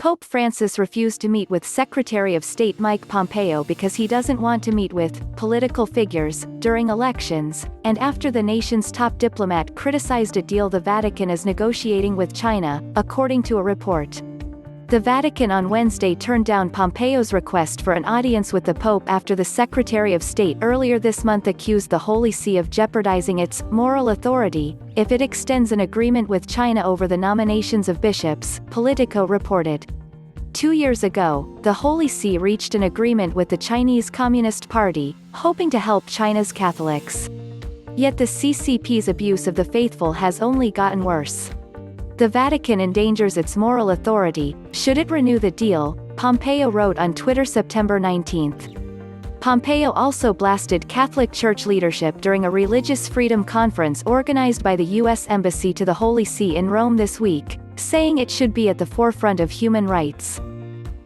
Pope Francis refused to meet with Secretary of State Mike Pompeo because he doesn't want to meet with political figures during elections, and after the nation's top diplomat criticized a deal the Vatican is negotiating with China, according to a report. The Vatican on Wednesday turned down Pompeo's request for an audience with the Pope after the Secretary of State earlier this month accused the Holy See of jeopardizing its moral authority if it extends an agreement with China over the nominations of bishops, Politico reported. 2 years ago, the Holy See reached an agreement with the Chinese Communist Party, hoping to help China's Catholics. Yet the CCP's abuse of the faithful has only gotten worse. The Vatican endangers its moral authority, should it renew the deal, Pompeo wrote on Twitter September 19. Pompeo also blasted Catholic Church leadership during a religious freedom conference organized by the U.S. Embassy to the Holy See in Rome this week, saying it should be at the forefront of human rights.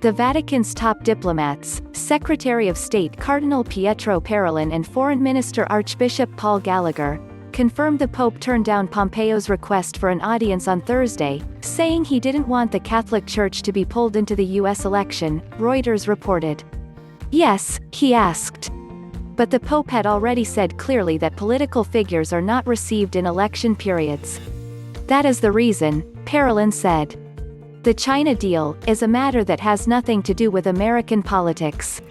The Vatican's top diplomats, Secretary of State Cardinal Pietro Parolin and Foreign Minister Archbishop Paul Gallagher, confirmed the Pope turned down Pompeo's request for an audience on Thursday, saying he didn't want the Catholic Church to be pulled into the U.S. election, Reuters reported. Yes, he asked. But the Pope had already said clearly that political figures are not received in election periods. That is the reason, Parolin said. The China deal is a matter that has nothing to do with American politics.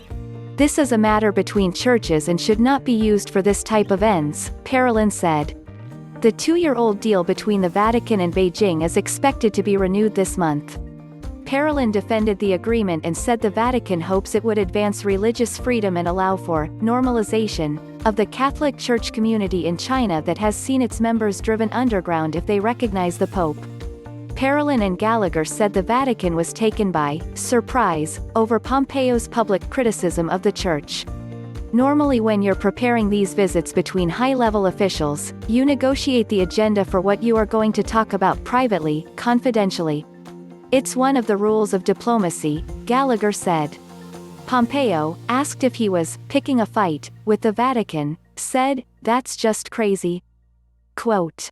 This is a matter between churches and should not be used for this type of ends, Parolin said. The 2-year-old deal between the Vatican and Beijing is expected to be renewed this month. Parolin defended the agreement and said the Vatican hopes it would advance religious freedom and allow for normalization of the Catholic Church community in China that has seen its members driven underground if they recognize the Pope. Parolin and Gallagher said the Vatican was taken by surprise over Pompeo's public criticism of the Church. Normally when you're preparing these visits between high-level officials, you negotiate the agenda for what you are going to talk about privately, confidentially. It's one of the rules of diplomacy, Gallagher said. Pompeo, asked if he was picking a fight with the Vatican, said, "That's just crazy." Quote,